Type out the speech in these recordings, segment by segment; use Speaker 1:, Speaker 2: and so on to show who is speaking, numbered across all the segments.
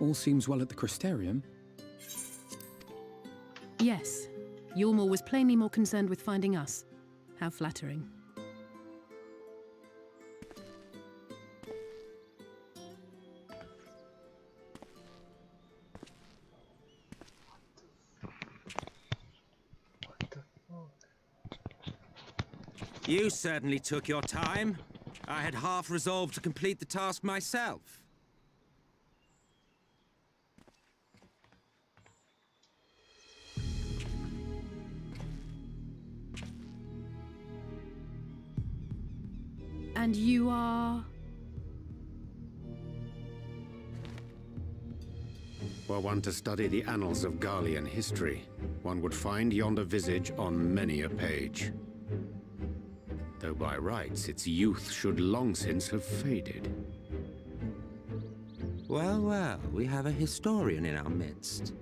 Speaker 1: All seems well at the Crystarium.
Speaker 2: Yes. Ylmor was plainly more concerned with finding us. How flattering.
Speaker 3: You certainly took your time. I had half resolved to complete the task myself.
Speaker 2: And you are...
Speaker 4: Were one to study the annals of Garlean history, one would find yonder visage on many a page. Though by rights its youth should long since have faded.
Speaker 3: Well, well, we have a historian in our midst.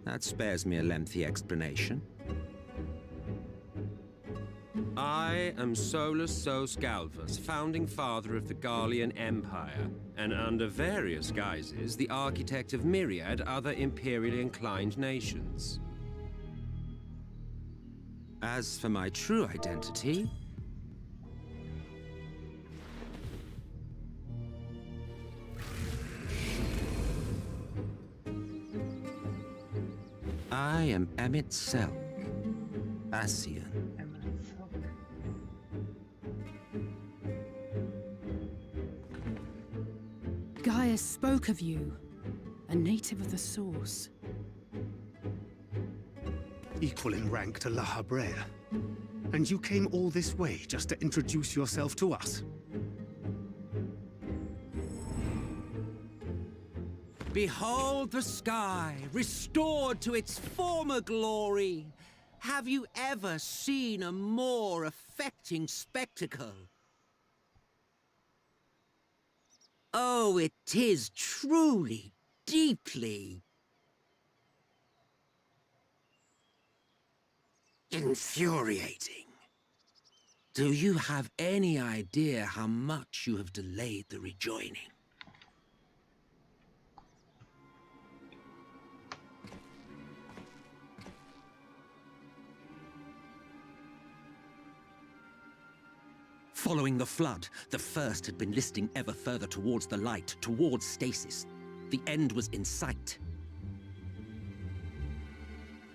Speaker 3: That spares me a lengthy explanation. I am Solus Sos Galvus, founding father of the Garlean Empire, and under various guises, the architect of myriad other imperially inclined nations. As for my true identity, I am Emmett Selk, Ascian.
Speaker 2: Gaius spoke of you, a native of the Source.
Speaker 5: Equal in rank to La Habrea. And you came all this way just to introduce yourself to us?
Speaker 3: Behold the sky, restored to its former glory. Have you ever seen a more affecting spectacle? Oh, it is truly, deeply infuriating. Do you have any idea how much you have delayed the rejoining? Following the flood, the First had been listing ever further towards the light, towards stasis. The end was in sight.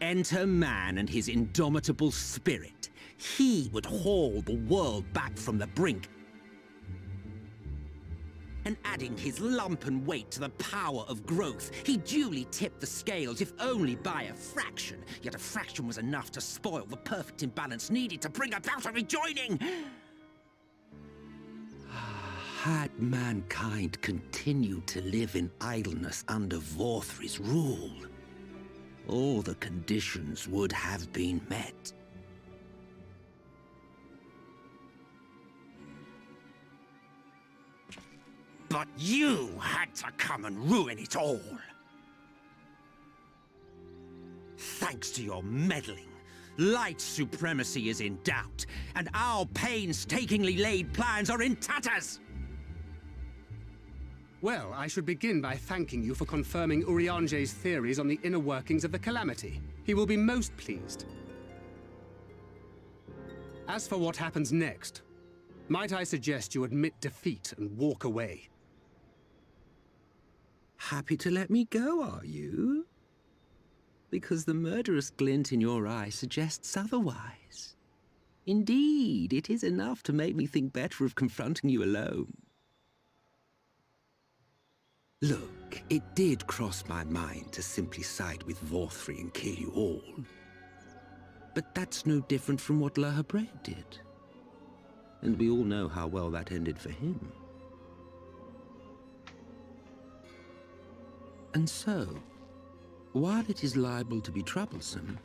Speaker 3: Enter man and his indomitable spirit. He would haul the world back from the brink. And adding his lumpen weight to the power of growth, he duly tipped the scales, if only by a fraction. Yet a fraction was enough to spoil the perfect imbalance needed to bring about a rejoining. Had mankind continued to live in idleness under Vorthri's rule, all the conditions would have been met. But you had to come and ruin it all. Thanks to your meddling, light supremacy is in doubt, and our painstakingly laid plans are in tatters!
Speaker 5: Well, I should begin by thanking you for confirming Urianger's theories on the inner workings of the Calamity. He will be most pleased. As for what happens next, might I suggest you admit defeat and walk away?
Speaker 3: Happy to let me go, are you? Because the murderous glint in your eye suggests otherwise. Indeed, it is enough to make me think better of confronting you alone. Look, it did cross my mind to simply side with Vorthri and kill you all. But that's no different from what La Habrea did. And we all know how well that ended for him. And so, while it is liable to be troublesome,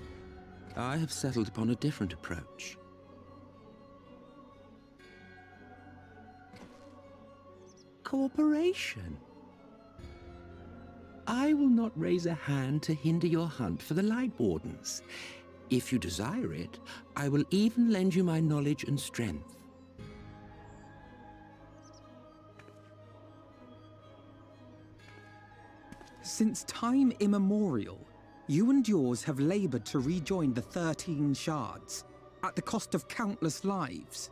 Speaker 3: I have settled upon a different approach. Cooperation. I will not raise a hand to hinder your hunt for the Light Wardens. If you desire it, I will even lend you my knowledge and strength.
Speaker 1: Since time immemorial, you and yours have labored to rejoin the 13 shards, at the cost of countless lives.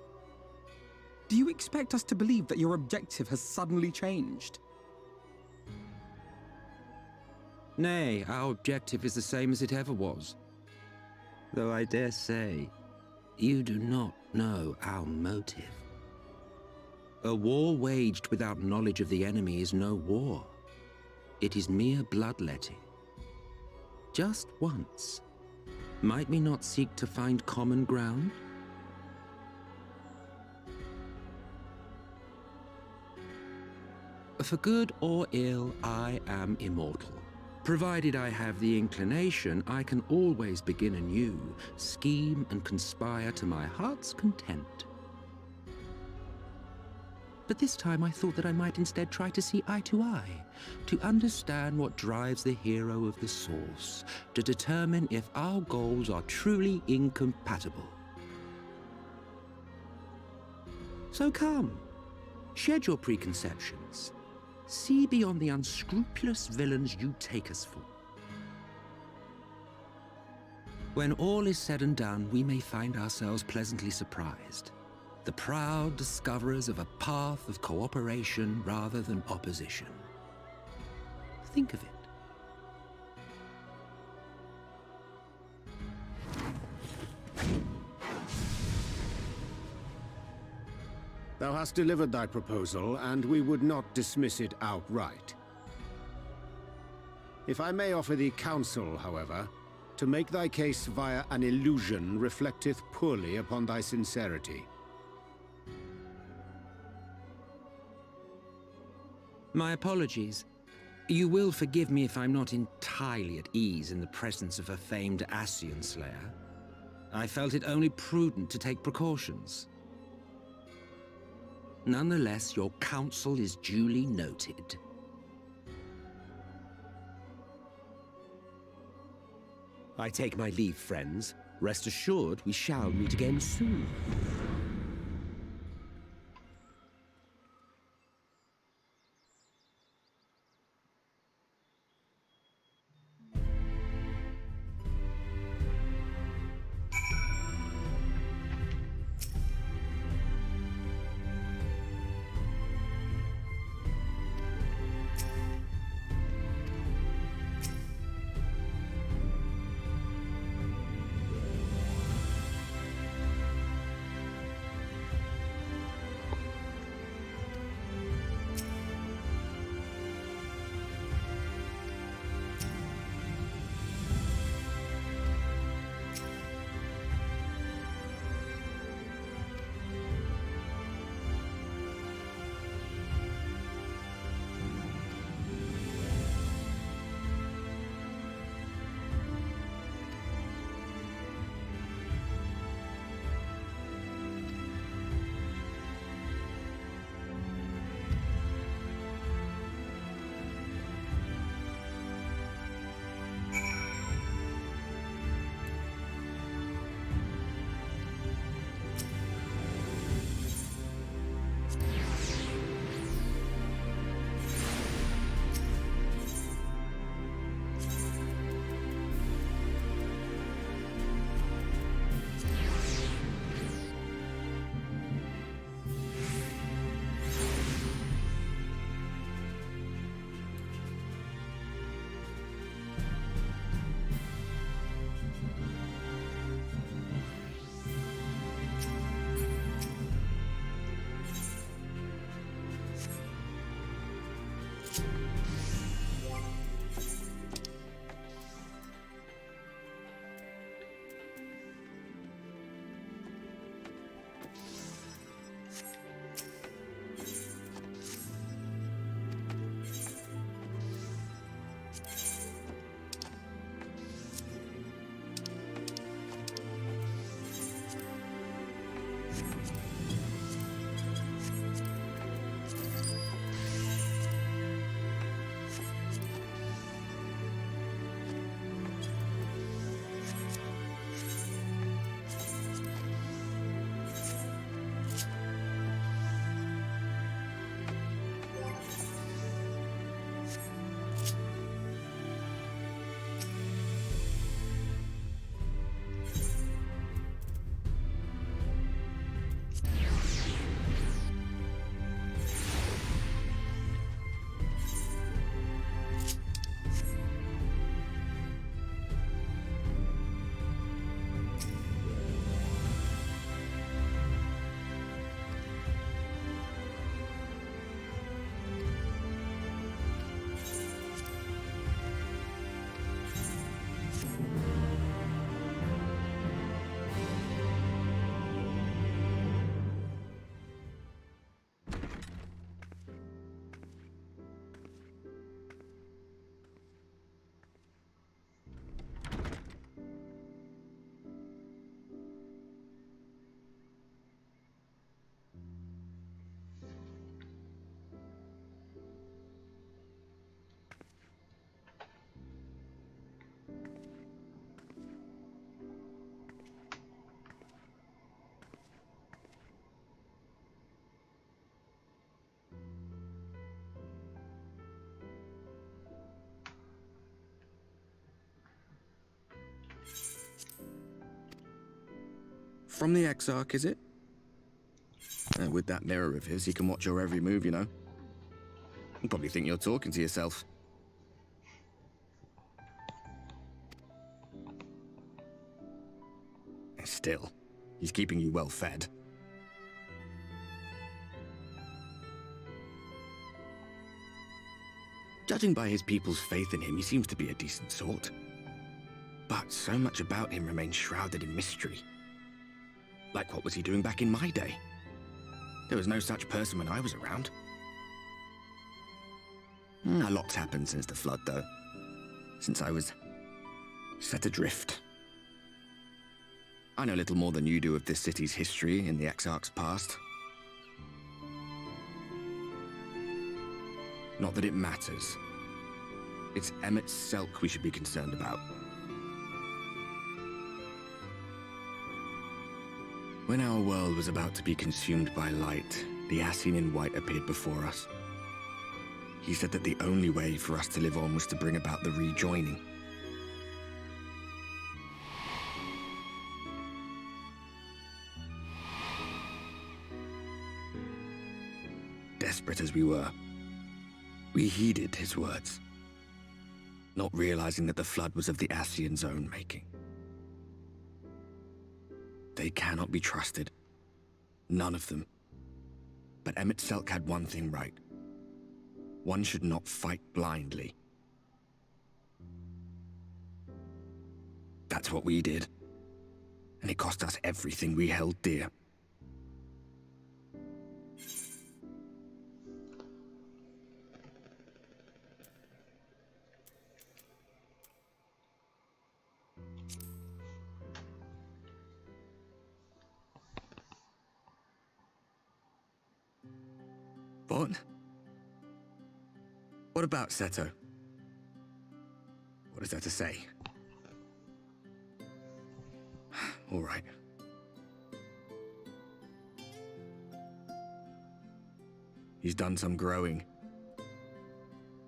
Speaker 1: Do you expect us to believe that your objective has suddenly changed?
Speaker 3: Nay, our objective is the same as it ever was. Though I dare say, you do not know our motive. A war waged without knowledge of the enemy is no war. It is mere bloodletting. Just once, might we not seek to find common ground? For good or ill, I am immortal. Provided I have the inclination, I can always begin anew, scheme and conspire to my heart's content. But this time I thought that I might instead try to see eye to eye, to understand what drives the hero of the source, to determine if our goals are truly incompatible. So come, shed your preconceptions. See beyond the unscrupulous villains you take us for. When all is said and done, we may find ourselves pleasantly surprised. The proud discoverers of a path of cooperation rather than opposition. Think of it.
Speaker 4: Thou hast delivered thy proposal, and we would not dismiss it outright. If I may offer thee counsel, however, to make thy case via an illusion reflecteth poorly upon thy sincerity.
Speaker 3: My apologies. You will forgive me if I'm not entirely at ease in the presence of a famed Ascian Slayer. I felt it only prudent to take precautions. Nonetheless, your counsel is duly noted. I take my leave, friends. Rest assured, we shall meet again soon.
Speaker 6: from the Exarch, is it? With that mirror of his, he can watch your every move, you know. You probably think you're talking to yourself. Still, he's keeping you well fed. Judging by his people's faith in him, he seems to be a decent sort. But so much about him remains shrouded in mystery. Like, what was he doing back in my day? There was no such person when I was around. A lot's happened since the flood, though. Since I was set adrift. I know little more than you do of this city's history in the Exarch's past. Not that it matters. It's Emmett Selk we should be concerned about. When our world was about to be consumed by light, the Ascian in white appeared before us. He said that the only way for us to live on was to bring about the rejoining. Desperate as we were, we heeded his words, not realizing that the flood was of the Ascian's own making. They cannot be trusted. None of them. But Emmett Selk had one thing right. One should not fight blindly. That's what we did. And it cost us everything we held dear. What? What about Seto? What is there to say? All right. He's done some growing.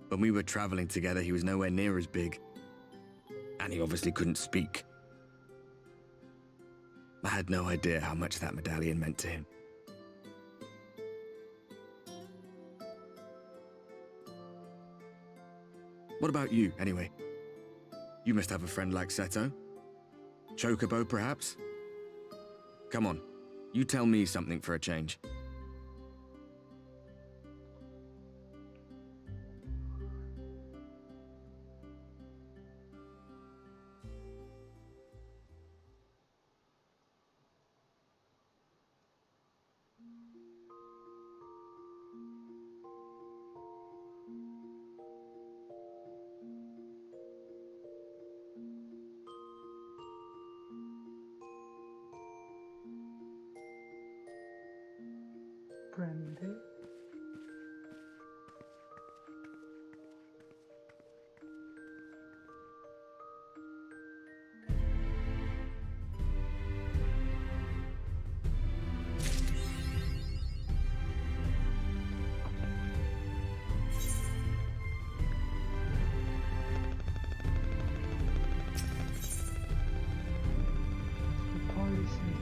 Speaker 6: When we were traveling together, he was nowhere near as big. And he obviously couldn't speak. I had no idea how much that medallion meant to him. What about you, anyway? You must have a friend like Seto. Chocobo, perhaps? Come on, you tell me something for a change.
Speaker 7: Prende. The policy.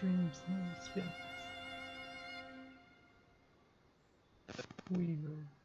Speaker 7: dreams and spirits. Weaver.